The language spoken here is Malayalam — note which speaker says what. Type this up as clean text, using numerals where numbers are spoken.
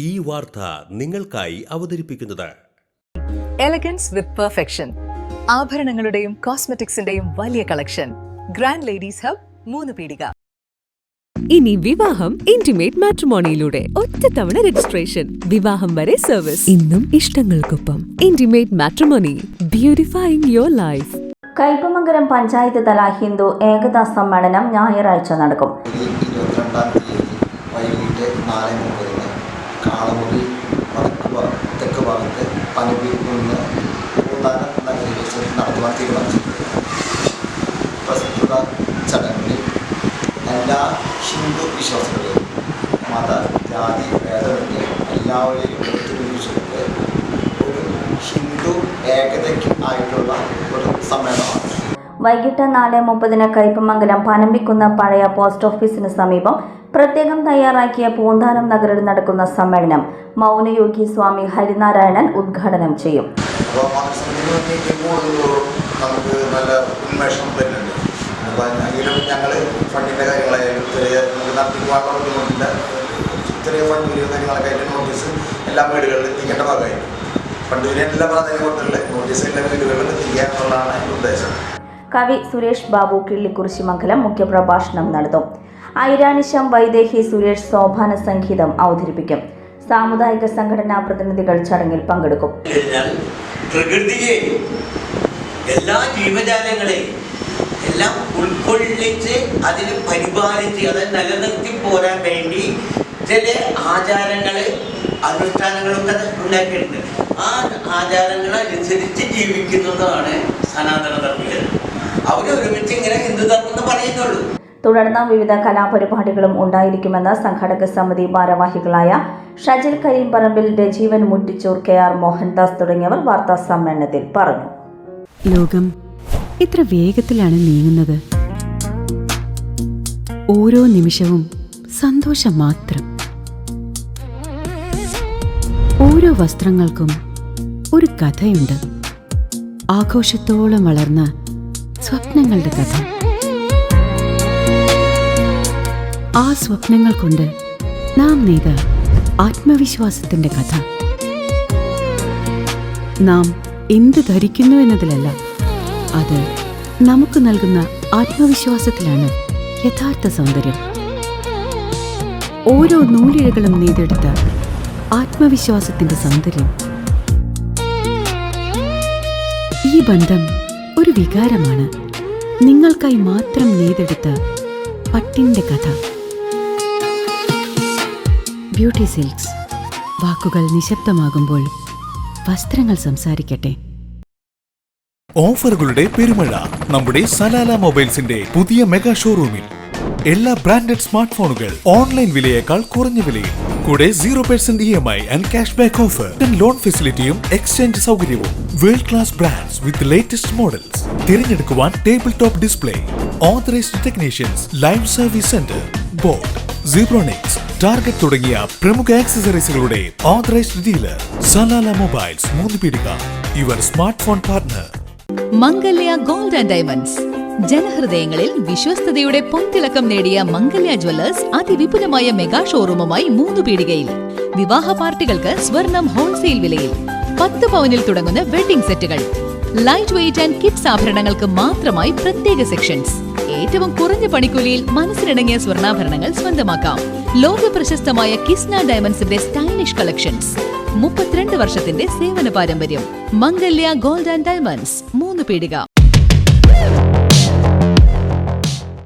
Speaker 1: ഈ വാർത്ത നിങ്ങൾക്കായി അവതരിപ്പിക്കുന്നത്
Speaker 2: എലഗൻസ് വിത്ത് പെർഫെക്ഷൻ. ആഭരണങ്ങളുടെയും കോസ്മെറ്റിക്സിന്റെയും വലിയ കളക്ഷൻ. ഗ്രാൻഡ് ലേഡീസ് ഹബ്, 3 പീടിക.
Speaker 3: ഇനി വിവാഹം ഇന്റിമേറ്റ് മാട്രിമോണിയിലൂടെ ഒറ്റത്തവണ രജിസ്ട്രേഷൻ, വിവാഹം വരെ സർവീസ്. ഇന്നും ഇഷ്ടങ്ങൾക്കൊപ്പം intimate matrimony, beautifying your life.
Speaker 4: Kaipamangalam panchayat തല ഹിന്ദു ഏകതാ സമ്മേളനം ഞായറാഴ്ച നടക്കും.
Speaker 5: കാളമുറി തെക്ക് ഭാഗത്ത് പനമ്പൂരിൽ നിന്ന് പൂന്താനം നഗരിൽ വെച്ച് നടത്തുവാൻ തീരുമാനിച്ചിട്ടുണ്ട്. പ്രസ്തുത ചടങ്ങിൽ എല്ലാ ഹിന്ദു വിശ്വാസികളെയും മത ജാതി ഭേദമന്യേ എല്ലാവരെയും ഒത്തുപിടിച്ചുകൊണ്ട് ഒരു ഹിന്ദു ഏകതയ്ക്ക് ആയിട്ടുള്ള ഒരു സമ്മേളനമാണ്.
Speaker 4: വൈകിട്ട് 4:30 കയ്പമംഗലം പനമ്പിക്കുന്ന പഴയ പോസ്റ്റ് ഓഫീസിന് സമീപം പ്രത്യേകം തയ്യാറാക്കിയ പൂന്താനം നഗറിൽ നടക്കുന്ന സമ്മേളനം മൗനയോഗി സ്വാമി ഹരിനാരായണൻ ഉദ്ഘാടനം ചെയ്യും.
Speaker 5: നമുക്ക് നല്ല ഉന്മേഷം വരുന്നുണ്ട്. ഞങ്ങൾ ഫണ്ടിൻ്റെ കാര്യങ്ങളായാലും ചെറിയ ഫണ്ട് കാര്യങ്ങളൊക്കെ ആയിട്ട് നോട്ടീസ് എല്ലാ വീടുകളിലും എത്തിക്കേണ്ട ഭാഗമായിരുന്നു. ഫണ്ടിന് എല്ലാ പ്രാധാന്യം കൊടുത്തുള്ള നോട്ടീസ് എല്ലാ വീടുകളിലും എത്തിക്കുക എന്നുള്ളതാണ് എൻ്റെ ഉദ്ദേശം.
Speaker 4: കവി സുരേഷ് ബാബു കിള്ളിക്കുറിശിമംഗലം മുഖ്യപ്രഭാഷണം നടത്തും. ഐരാണിശം വൈദേഹി സുരേഷ് സോപാന സംഗീതം അവതരിപ്പിക്കും. സാമുദായിക സംഘടനാ പ്രതിനിധികൾ ചടങ്ങിൽ പങ്കെടുക്കും.
Speaker 6: പ്രകൃതിയെ, എല്ലാ ജീവജാലങ്ങളെയും എല്ലാം ഉൾക്കൊള്ളിച്ച് അതിനെ പരിപാലിച്ച് അത് നിലനിർത്തി പോരാൻ വേണ്ടി ചില ആചാരങ്ങള് അനുഷ്ഠാനങ്ങളൊക്കെ ഉണ്ടാക്കിയിട്ടുണ്ട്. ആ ആചാരങ്ങൾ അനുസരിച്ച് ജീവിക്കുന്നതാണ് സനാതന ധർമ്മികൾ. അവരൊരുമിച്ച് ഇങ്ങനെ ഹിന്ദുധർമ്മം എന്ന് പറയുന്നുള്ളൂ.
Speaker 4: തുടർന്ന് വിവിധ കലാപരിപാടികളും ഉണ്ടായിരിക്കുമെന്ന് സംഘാടക സമിതി ഭാരവാഹികളായ ഷജിൽ കരീംപറമ്പിൽ, രജീവൻ മുട്ടിച്ചൂർ, KR മോഹൻദാസ് തുടങ്ങിയവർ വാർത്താ സമ്മേളനത്തിൽ പറഞ്ഞു.
Speaker 3: ലോകം ഇത്ര വേഗത്തിലാണ് നീങ്ങുന്നത്. ഓരോ നിമിഷവും സന്തോഷം മാത്രം. ഓരോ വസ്ത്രങ്ങൾക്കും ഒരു കഥയുണ്ട്. ആഘോഷത്തോളം വളർന്ന സ്വപ്നങ്ങളുടെ കഥ. ആ സ്വപ്നങ്ങൾ കൊണ്ട് നാം നെയ്ത ആത്മവിശ്വാസത്തിന്റെ കഥ. നാം എന്ത് ധരിക്കുന്നു എന്നതിലല്ല, അത് നമുക്ക് നൽകുന്ന ആത്മവിശ്വാസത്തിലാണ് യഥാർത്ഥ സൗന്ദര്യം. ഓരോ നൂലിഴകളും നെയ്തെടുത്ത ആത്മവിശ്വാസത്തിന്റെ സൗന്ദര്യം. ഈ ബന്ധം ഒരു വികാരമാണ്. നിങ്ങൾക്കായി മാത്രം നെയ്തെടുത്ത പട്ടിന്റെ കഥ. Beauty silks. വാക്കുകൾ നിശബ്ദമാകുമ്പോൾ വസ്ത്രങ്ങൾ സംസാരിക്കട്ടെ.
Speaker 7: ഓഫറുകളുടെ പെരുമഴ നമ്മുടെ സലാല മൊബൈൽസിന്റെ പുതിയ മെഗാ ഷോറൂമിൽ. എല്ലാ ബ്രാൻഡഡ് സ്മാർട്ട് ഫോണുകൾ ഓൺലൈൻ വിലയേക്കാൾ കുറഞ്ഞ വിലയിൽ. കൂടെ 0% EMI and cash back offer. Loan ഫെസിലിറ്റിയും എക്സ്ചേഞ്ച് സൗകര്യവും. World class brands with latest models. തിരഞ്ഞെടുക്കുവാൻ table top display, authorised technicians, live service centre, boat, Zebronics, Target തുടങ്ങിയ പ്രമുഖ ആക്സസറീസുകളുടെ ഓതറൈസ്ഡ് ഡീലർ. സലാല മൊബൈൽസ്, 3 പീടിക, your smart phone partner.
Speaker 8: Mangalya gold and diamonds. ജനഹൃദയങ്ങളിൽ വിശ്വസ്തയുടെ പൊൻതിളക്കം നേടിയ മംഗല്യ ജ്വല്ലേഴ്സ് അതിവിപുലമായ മെഗാ ഷോറൂമുമായി 3 പീടികയിൽ. വിവാഹ പാർട്ടികൾക്ക് സ്വർണം ഹോൾസെയിൽ വിലയിൽ. 10 പവനിൽ തുടങ്ങുന്ന വെഡിംഗ് സെറ്റുകൾ, ലൈറ്റ് വെയ്റ്റ് ആൻഡ് കിഡ്സ് ആഭരണങ്ങൾക്ക് മാത്രമായി പ്രത്യേക സെക്ഷൻസ്. ഏറ്റവും കുറഞ്ഞ പണിക്കൂലിയിൽ മനസ്സിനിണങ്ങിയ സ്വർണ്ണാഭരണങ്ങൾ സ്വന്തമാക്കാം. ലോക പ്രശസ്തമായ കിസ്ന ഡയമണ്ട്സിന്റെ സ്റ്റൈലിഷ് കളക്ഷൻസ്. 32 വർഷത്തിന്റെ സേവന പാരമ്പര്യം. മംഗല്യ ഗോൾഡ് ആൻഡ് ഡയമണ്ട്സ്, 3 പീടിക.